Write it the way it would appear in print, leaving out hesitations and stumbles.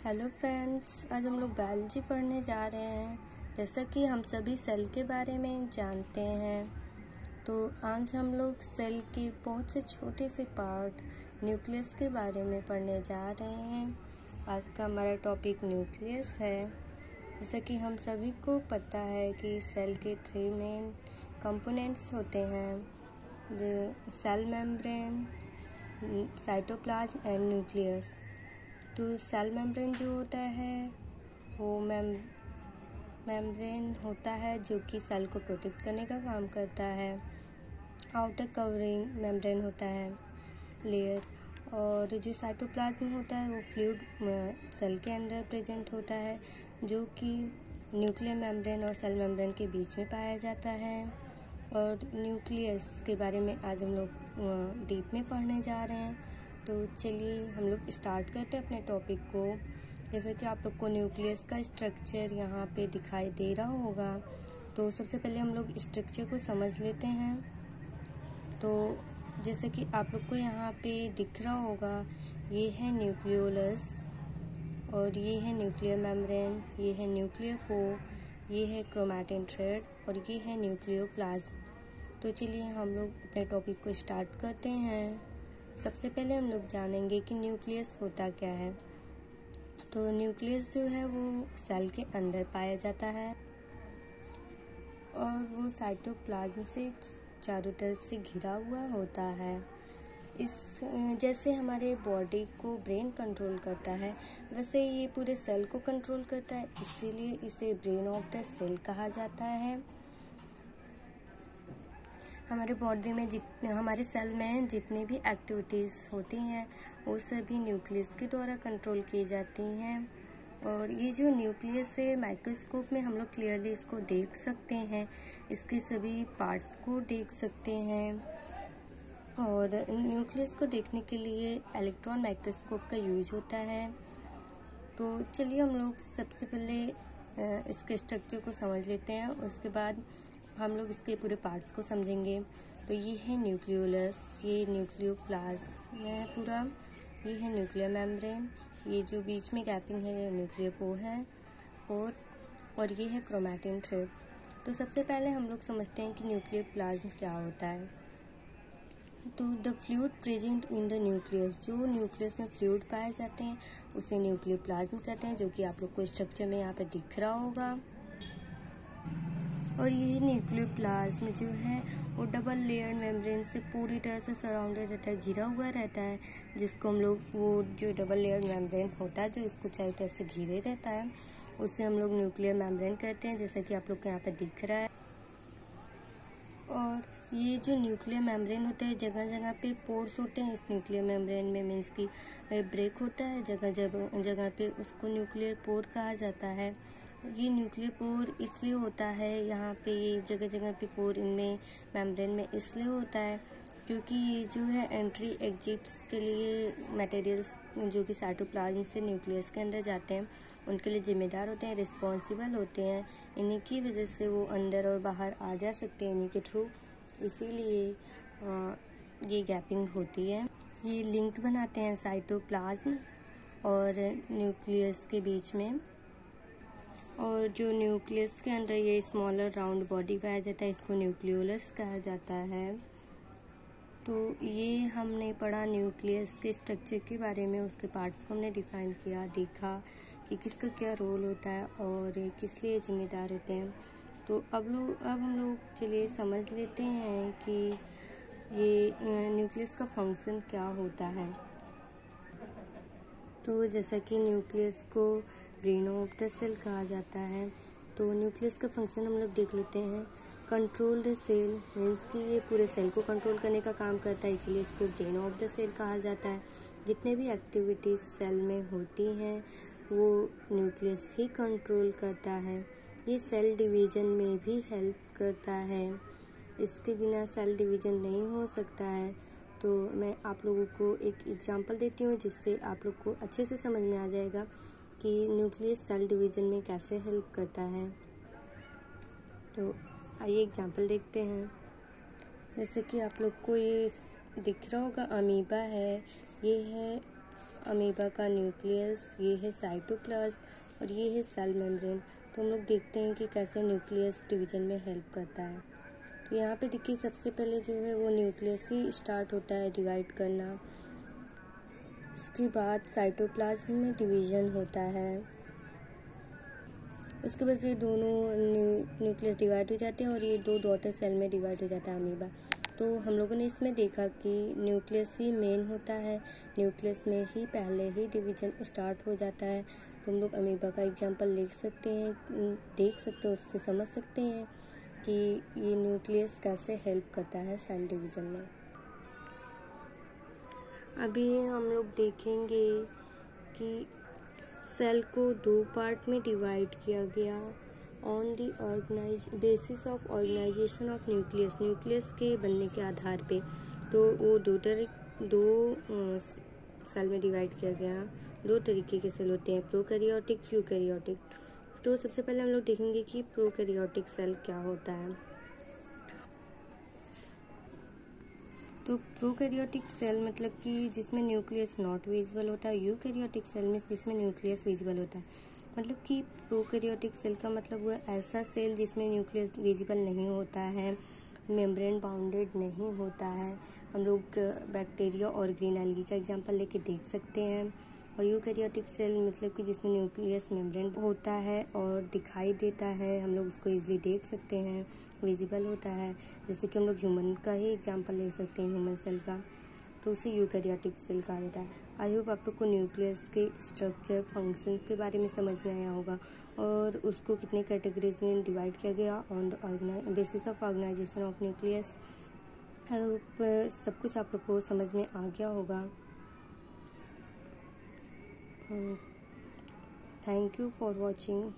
Hello friends, आज हम लोग बायोलॉजी पढ़ने जा रहे हैं। जैसा कि हम सभी सेल के बारे में जानते हैं, तो आज हम लोग सेल के बहुत से छोटे से पार्ट न्यूक्लियस के बारे में पढ़ने जा रहे हैं। आज का हमारा टॉपिक न्यूक्लियस है। जैसा कि हम सभी को पता है कि सेल के 3 मेन कंपोनेंट्स होते हैं, cell membrane, cytoplasm and nucleus. तो सेल मेम्ब्रेन जो होता है वो मेम्ब्रेन होता है जो कि सेल को प्रोटेक्ट करने का काम करता है। आउटर कवरिंग मेम्ब्रेन होता है लेयर, और जो साइटोप्लाज्म होता है वो फ्लूइड सेल के अंदर प्रेजेंट होता है, जो कि न्यूक्लियर मेम्ब्रेन और सेल मेम्ब्रेन के बीच में पाया जाता है। और न्यूक्लियस के बारे में आज हम लोग डीप में पढ़ने जा रहे हैं। तो चलिए हम लोग स्टार्ट करते हैं अपने टॉपिक को। जैसे कि आप लोग को न्यूक्लियस का स्ट्रक्चर यहाँ पे दिखाई दे रहा होगा, तो सबसे पहले हम लोग स्ट्रक्चर को समझ लेते हैं। तो जैसे कि आप लोग को यहाँ पे दिख रहा होगा, ये है न्यूक्लियोलस, और ये है न्यूक्लियर मेम्ब्रेन, ये है न्यूक्लियर पोर, ये है क्रोमैटिन थ्रेड, और ये है न्यूक्लियोप्लाज्म। तो चलिए हम लोग अपने टॉपिक को स्टार्ट करते हैं। सबसे पहले हम लोग जानेंगे कि न्यूक्लियस होता क्या है। तो न्यूक्लियस जो है वो सेल के अंदर पाया जाता है, और वो साइटोप्लाज्म से चारों तरफ से घिरा हुआ होता है। इस जैसे हमारे बॉडी को ब्रेन कंट्रोल करता है, वैसे ये पूरे सेल को कंट्रोल करता है, इसीलिए इसे ब्रेन ऑफ द सेल कहा जाता है। हमारे बॉडी में हमारे सेल में जितनी भी एक्टिविटीज़ होती हैं वो सभी न्यूक्लियस के द्वारा कंट्रोल की जाती हैं। और ये जो न्यूक्लियस है, माइक्रोस्कोप में हम लोग क्लियरली इसको देख सकते हैं, इसके सभी पार्ट्स को देख सकते हैं। और न्यूक्लियस को देखने के लिए इलेक्ट्रॉन माइक्रोस्कोप का यूज होता है। तो चलिए हम लोग सबसे पहले इसके स्ट्रक्चर को समझ लेते हैं, उसके बाद हम लोग इसके पूरे पार्ट्स को समझेंगे। तो ये है न्यूक्लियोलस, ये न्यूक्लियोप्लाज्म है पूरा, ये है न्यूक्लियर मेम्ब्रेन, ये जो बीच में गैपिंग है ये न्यूक्लियर पोर है, और ये है क्रोमैटिन थ्रेड। तो सबसे पहले हम लोग समझते हैं कि न्यूक्लियोप्लाज्म क्या होता है। तो the fluid present in the nucleus, जो न्यूक्लियस में फ्लूइड पाए जाते हैं उसे न्यूक्लियोप्लाज्म कहते हैं, जो कि आप लोग को स्ट्रक्चर में यहाँ पे दिख रहा होगा। और ये न्यूक्लियोप्लाज्म जो है वो डबल लेयर मेम्ब्रेन से पूरी तरह से सराउंडेड रहता है, घिरा हुआ रहता है, जिसको हम लोग वो जो डबल लेयर मेम्ब्रेन होता है जो इसको चारों तरफ से घिरे रहता है उसे हम लोग न्यूक्लियर मेम्ब्रेन कहते हैं, जैसा कि आप लोग को यहाँ पे दिख रहा है। और ये जो न्यूक्लियर मेम्ब्रेन होता है, जगह जगह पे पोर्स होते हैं इस न्यूक्लियर मेम्ब्रेन में, मीन्स की ब्रेक होता है जगह जगह पे, उसको न्यूक्लियर पोर कहा जाता है। ये न्यूक्लियर पोर इसलिए होता है, यहाँ पे ये जगह जगह पे पोर इनमें मेम्ब्रेन में इसलिए होता है क्योंकि ये जो है एंट्री एग्जिट्स के लिए मटेरियल्स जो कि साइटोप्लाज्म से न्यूक्लियस के अंदर जाते हैं उनके लिए जिम्मेदार होते हैं, रिस्पॉन्सिबल होते हैं। इन्हीं की वजह से वो अंदर और बाहर आ जा सकते हैं इन्हीं के थ्रू, इसीलिए ये गैपिंग होती है। ये लिंक बनाते हैं साइटोप्लाज्म और न्यूक्लियस के बीच में। और जो न्यूक्लियस के अंदर ये स्मॉलर राउंड बॉडी पाया जाता है, इसको न्यूक्लियोलस कहा जाता है। तो ये हमने पढ़ा न्यूक्लियस के स्ट्रक्चर के बारे में, उसके पार्ट्स को हमने डिफाइन किया, देखा कि किसका क्या रोल होता है और किस लिए जिम्मेदार होते हैं। तो अब हम लोग चलिए समझ लेते हैं कि ये न्यूक्लियस का फंक्शन क्या होता है। तो जैसा कि न्यूक्लियस को ब्रेन ऑफ द सेल कहा जाता है, तो न्यूक्लियस का फंक्शन हम लोग देख लेते हैं। कंट्रोल द सेल, मीन्स कि ये पूरे सेल को कंट्रोल करने का काम करता है, इसलिए इसको ब्रेन ऑफ द सेल कहा जाता है। जितने भी एक्टिविटीज सेल में होती हैं वो न्यूक्लियस ही कंट्रोल करता है। ये सेल डिवीजन में भी हेल्प करता है, इसके बिना सेल डिवीजन नहीं हो सकता है। तो मैं आप लोगों को एक एग्जांपल देती हूँ जिससे आप लोग को अच्छे से समझ में आ जाएगा कि न्यूक्लियस सेल डिवीजन में कैसे हेल्प करता है। तो आइए एग्जांपल देखते हैं। जैसे कि आप लोग को ये दिख रहा होगा, अमीबा है, ये है अमीबा का न्यूक्लियस, ये है साइटोप्लाज्म और ये है सेल मेम्ब्रेन। तो हम लोग देखते हैं कि कैसे न्यूक्लियस डिवीजन में हेल्प करता है। तो यहाँ पे देखिए सबसे पहले जो है वो न्यूक्लियस ही स्टार्ट होता है डिवाइड करना। उसके बाद साइटोप्लाज्म में डिवीजन होता है। उसके बाद ये दोनों न्यूक्लियस डिवाइड हो जाते हैं और ये दो डॉटर सेल में डिवाइड हो जाता है अमीबा। तो हम लोगों ने इसमें देखा कि न्यूक्लियस ही मेन होता है, न्यूक्लियस में ही पहले ही डिवीजन स्टार्ट हो जाता है। तो हम लोग अमीबा का एग्जांपल देख सकते हैं, उससे समझ सकते हैं कि ये न्यूक्लियस कैसे हेल्प करता है सेल डिवीजन में। अभी हम लोग देखेंगे कि सेल को दो पार्ट में डिवाइड किया गया on the basis of organization of nucleus, nucleus के बनने के आधार पे। तो वो दो सेल में डिवाइड किया गया। दो तरीके के सेल होते हैं, प्रोकैरियोटिक, यूकैरियोटिक। तो सबसे पहले हम लोग देखेंगे कि प्रोकैरियोटिक सेल क्या होता है। तो प्रोकैरियोटिक सेल मतलब कि जिसमें न्यूक्लियस नॉट विजिबल होता है, यूकैरियोटिक सेल में जिसमें न्यूक्लियस विजिबल होता है। मतलब कि प्रोकैरियोटिक सेल का मतलब वो ऐसा सेल जिसमें न्यूक्लियस विजिबल नहीं होता है, मेम्ब्रेन बाउंडेड नहीं होता है। हम लोग बैक्टीरिया और ग्रीन एल्गी का एग्जांपल लेके देख सकते हैं। और यूकैरियोटिक सेल मतलब कि जिसमें न्यूक्लियस मेम्ब्रेन होता है और दिखाई देता है, हम लोग उसको ईजिली देख सकते हैं, विजिबल होता है। जैसे कि हम लोग ह्यूमन का ही एग्जांपल ले सकते हैं, ह्यूमन सेल का, तो उसे यूकैरियोटिक सेल कहा जाता है। आई होप आप लोग को न्यूक्लियस के स्ट्रक्चर, फंक्शंस के बारे में समझ में आया होगा और उसको कितने कैटेगरीज में डिवाइड किया गया on the basis of organization of nucleus. I hope सब कुछ आप लोग को समझ में आ गया होगा। Thank you for watching.